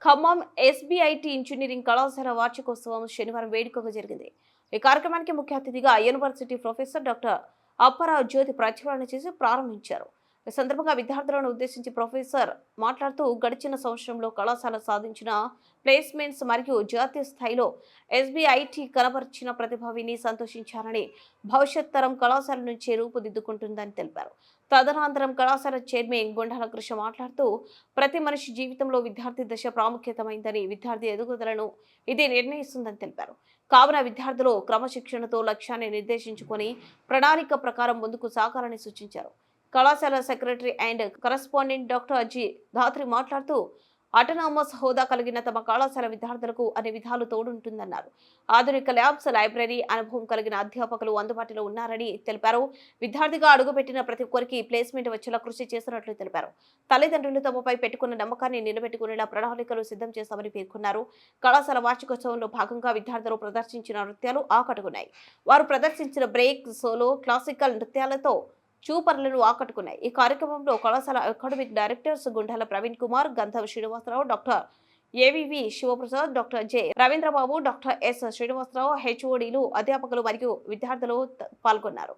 Khammam ఎస్బిఐటి engineering కళాశాల వార్షికోత్సవం శనివారం వేడుకగా జరిగింది. ఈ కార్యక్రమానికి ముఖ్య అతిథిగా యూనివర్సిటీ ప్రొఫెసర్ డాక్టర్ అప్పారావు జ్యోతి ప్రజ్వలన చేసి ప్రారంభించారు. ఈ సందర్భంగా విద్యార్థులను ఉద్దేశించి ప్రొఫెసర్ మాట్లాడుతూ గడిచిన సంవత్సరంలో కళాశాల సాధించిన ప్లేస్మెంట్స్ మరియు జాతీయ స్థాయిలో ఎస్బిఐటి కనబర్చిన ప్రతిభ విని సంతోషించారని, భవిష్యత్ తరం కళాశాల నుంచి రూపుదిద్దుకుంటుందని తెలిపారు. తదనంతరం కళాశాల చైర్మన్ గుండాల కృష్ణ మాట్లాడుతూ ప్రతి మనిషి జీవితంలో విద్యార్థి దశ ప్రాముఖ్యతమైందని, విద్యార్థి ఎదుగుదలను ఇది నిర్ణయిస్తుందని తెలిపారు. కావున విద్యార్థులు క్రమశిక్షణతో లక్ష్యాన్ని నిర్దేశించుకొని ప్రణాళిక ప్రకారం ముందుకు సాగాలని సూచించారు. కళాశాల secretary and correspondent doctor G Dhatri మాట్లాడుతూ అటోనామస్ హోదా కలిగిన తమ కళాశాల విద్యార్థులకు అన్ని విధాలు తోడుంటుందన్నారు. ఆధునిక ల్యాబ్స్, లైబ్రరీ, అనుభవం కలిగిన అధ్యాపకులు అందుబాటులో ఉన్నారని తెలిపారు. విద్యార్థిగా అడుగుపెట్టిన ప్రతి ఒక్కరికి ప్లేస్మెంట్ వచ్చేలా కృషి చేస్తున్నట్లు తెలిపారు. తల్లిదండ్రులు తమపై పెట్టుకున్న నమ్మకాన్ని నిలబెట్టుకునేలా ప్రణాళికలు సిద్ధం చేస్తామని పేర్కొన్నారు. కళాశాల వార్షికోత్సవంలో భాగంగా విద్యార్థులు ప్రదర్శించిన నృత్యాలు ఆకట్టుకున్నాయి. వారు ప్రదర్శించిన బ్రేక్, సోలో, క్లాసికల్ నృత్యాలతో చూపర్లను ఆకట్టుకున్నాయి. ఈ కార్యక్రమంలో కళాశాల academic directors Gundala Praveen Kumar, Gandham Srinivasarao, doctor A V V Sivaprasad, doctor J Ravindrababu, doctor S Srinivasarao, హెచ్ఓడీలు, అధ్యాపకులు మరియు విద్యార్థులు పాల్గొన్నారు.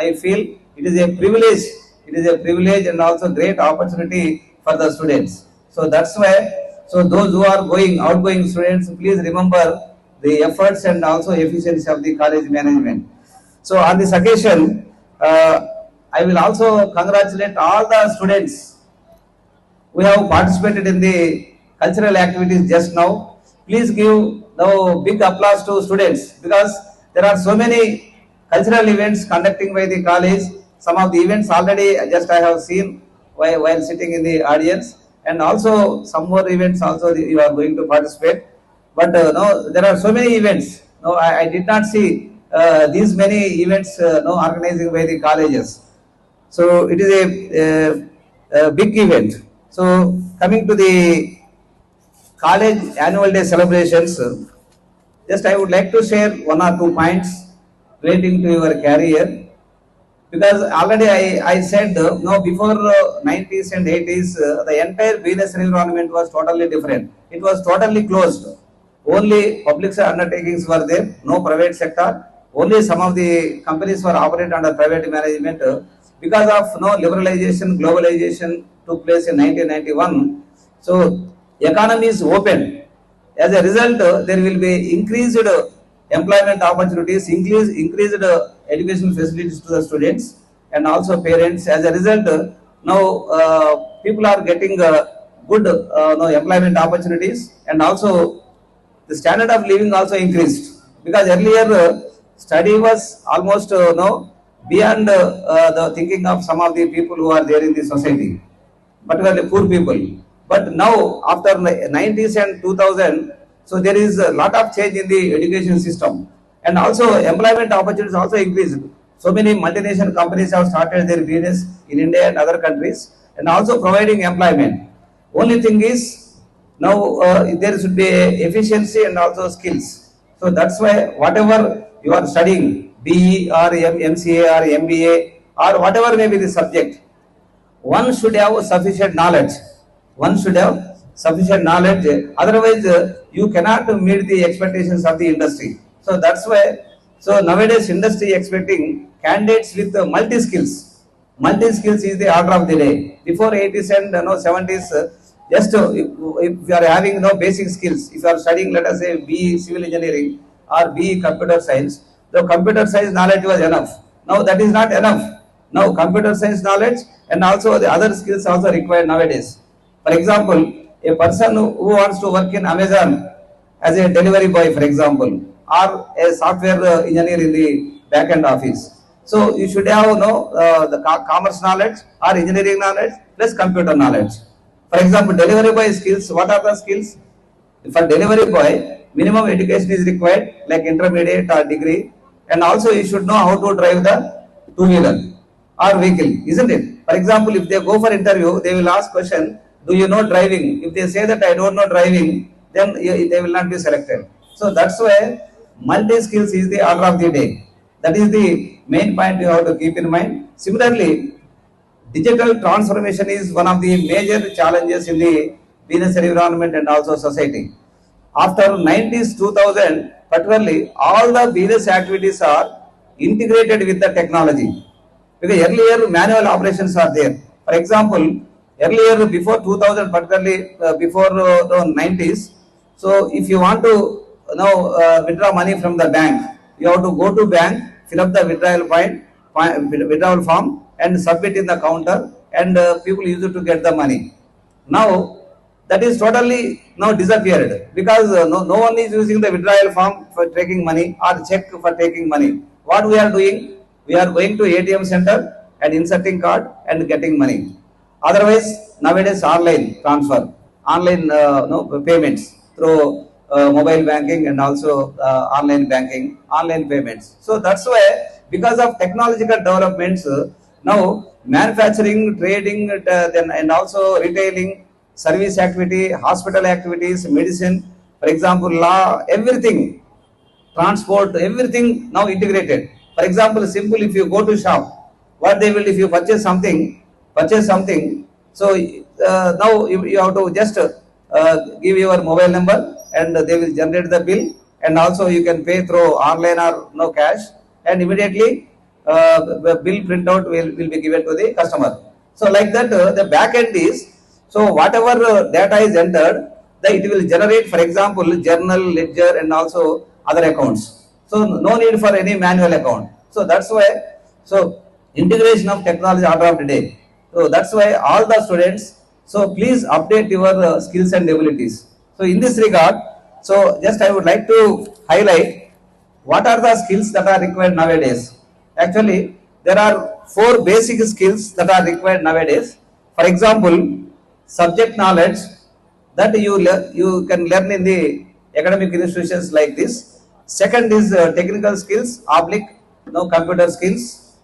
I feel it is a privilege. It is a privilege and also great opportunity for the students. So that's why. So those who are outgoing students, please remember the efforts and also efficiency of the college management. So on this occasion, I will also congratulate all the students who have participated in the cultural activities just now. Please give now big applause to students because there are so many cultural events conducting by the college. Some of the events already just I have seen while sitting in the audience, and also some more events also you are going to participate. But no, there are so many events. No, I did not see these many events no organizing by the colleges. So it is a big event. So coming to the college annual day celebrations, just I would like to share one or two points relating to your career because already I said no before 90s and 80s the entire business environment was totally different. It was totally closed. Only public undertakings were there, no private sector. Only some of the companies were operated under private management. Because of no liberalization, globalization took place in 1991. So economy is open. As a result, there will be increased employment opportunities, increased education facilities to the students and also parents. As a result, now people are getting good no, employment opportunities, and also the standard of living also increased because earlier study was almost no beyond the thinking of some of the people who are there in the society, particularly poor people. But now after 90s and 2000, so there is a lot of change in the education system, and also employment opportunities also increased. So many multinational companies have started their business in India and other countries, and also providing employment. Only thing is now there should be efficiency and also skills. So that's why whatever you are studying, BE or MCA or MBA or whatever may be the subject, one should have sufficient knowledge. One should have sufficient knowledge. Otherwise, you cannot meet the expectations of the industry. So that's why. So nowadays, industry expecting candidates with multi skills. Multi skills is the order of the day. Before 80s and 70s, just if you are having no basic skills, if you are studying, let us say BE civil engineering or BE computer science, the computer science knowledge was enough. Now that is not enough. Now computer science knowledge and also the other skills also required nowadays. For example, a person who wants to work in Amazon as a delivery boy, for example, or a software engineer in the back end office. So you should have the commerce knowledge or engineering knowledge plus computer knowledge. For example, delivery boy skills, what are the skills? For delivery boy, minimum education is required like intermediate or degree, and also you should know how to drive the two-wheeler or vehicle, isn't it? For example, if they go for interview, they will ask question, do you know driving? If they say that I don't know driving, then they will not be selected. So that's why multi-skills is the order of the day. That is the main point you have to keep in mind. Similarly, digital transformation is one of the major challenges in the business environment and also society. After 90s 2000, particularly all the business activities are integrated with the technology. Because earlier manual operations are there. For example, earlier before 2000, particularly before the 90s, so if you want to withdraw money from the bank, you have to go to bank, fill up the withdrawal form and submit in the counter, and people use it to get the money. Now that is totally now disappeared because no one is using the withdrawal form for taking money or check for taking money. What we are doing? We are going to ATM center and inserting card and getting money. Otherwise, nowadays online transfer, online payments through mobile banking and also online banking, online payments. So that's why because of technological developments, now manufacturing, trading, then and also retailing, service activity, hospital activities, medicine, for example, law, everything, transport, everything now integrated. For example, simple if you go to shop, what they will if you purchase something, so now you have to just give your mobile number and they will generate the bill, and also you can pay through online or no cash, and immediately bill printout will be given to the customer. So like that, the back end is, so whatever data is entered, it will generate, for example, journal, ledger, and also other accounts. So no need for any manual account. So that's why, so integration of technology order of the day. So that's why all the students, so please update your skills and abilities. So in this regard, so just I would like to highlight what are the skills that are required nowadays. Actually, there are 4 basic skills that are required nowadays. For example, subject knowledge that you can learn in the academic institutions like this. Second is technical skills, oblique, computer skills.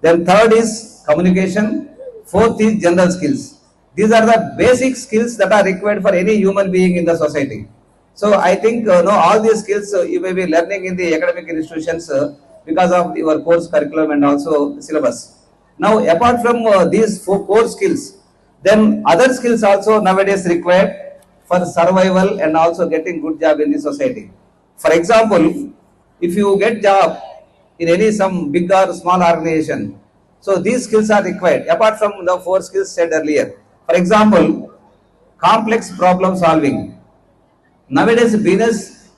Then third is communication. Fourth is general skills. These are the basic skills that are required for any human being in the society. So I think all these skills you may be learning in the academic institutions because of your course curriculum and also syllabus. Now apart from these 4 core skills, then other skills also nowadays required for survival and also getting good job in the society. For example, if you get job in any some big or small organization, so these skills are required apart from the 4 skills said earlier. For example, complex problem solving. Nowadays, business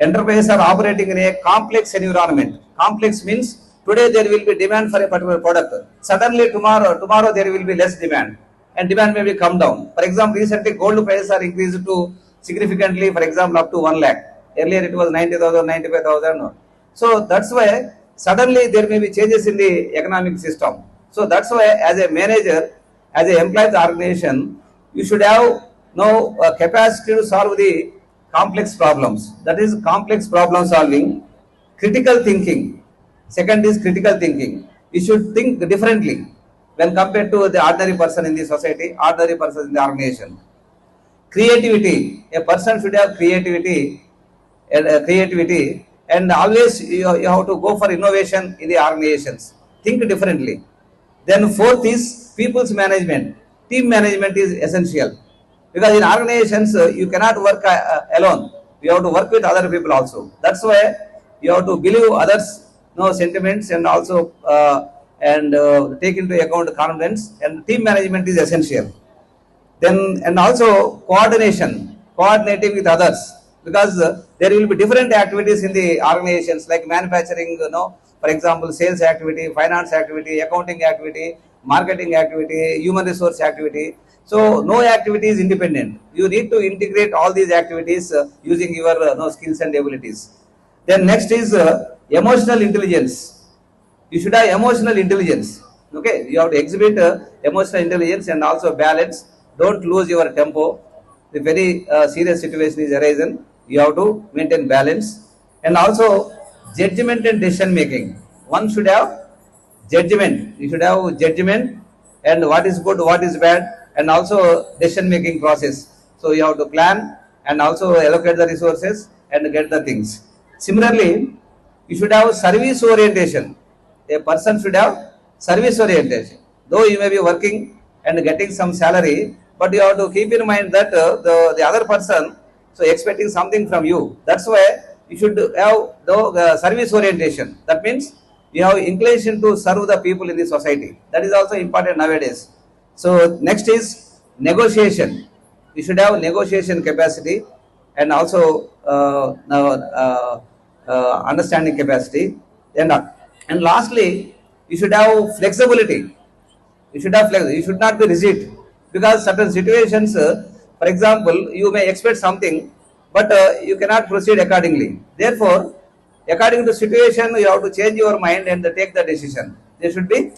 enterprises are operating in a complex environment. Complex means today there will be demand for a particular product. Suddenly tomorrow there will be less demand, and demand may be come down. For example, recently gold prices are increased to significantly. For example, up to 1 lakh. Earlier it was 90,000, 95,000. So that's why suddenly there may be changes in the economic system. So that's why as a manager, as an employee of the organization, you should have capacity to solve the complex problems. That is complex problem solving, critical thinking. Second is critical thinking. You should think differently when compared to the ordinary person in the society, ordinary person in the organization. Creativity. A person should have creativity, and always you have to go for innovation in the organizations. Think differently. Then fourth is people's management. Team management is essential because in organizations you cannot work alone. You have to work with other people also. That's why you have to believe others' sentiments and also take into account confidence. And team management is essential. Then and also coordinating with others, because there will be different activities in the organizations like manufacturing, for example, sales activity, finance activity, accounting activity, marketing activity, human resource activity. So no activity is independent. You need to integrate all these activities using your skills and abilities. Then next is emotional intelligence. You should have emotional intelligence. Okay, you have to exhibit emotional intelligence and also balance. Don't lose your tempo. If very serious situation is arisen, you have to maintain balance. And also judgment and decision making. One should have judgment. You should have judgment and what is good, what is bad, and also decision making process. So you have to plan and also allocate the resources and get the things. Similarly, you should have service orientation. A person should have service orientation. Though you may be working and getting some salary, but you have to keep in mind that the other person so expecting something from you. That's why you should have the service orientation. That means you have inclination to serve the people in the society. That is also important nowadays. So next is negotiation. You should have negotiation capacity and also understanding capacity. And lastly, you should have flexibility. You should have you should not be rigid, because certain situations, for example, you may expect something, but you cannot proceed accordingly. Therefore, according to situation, you have to change your mind and take the decision. There should be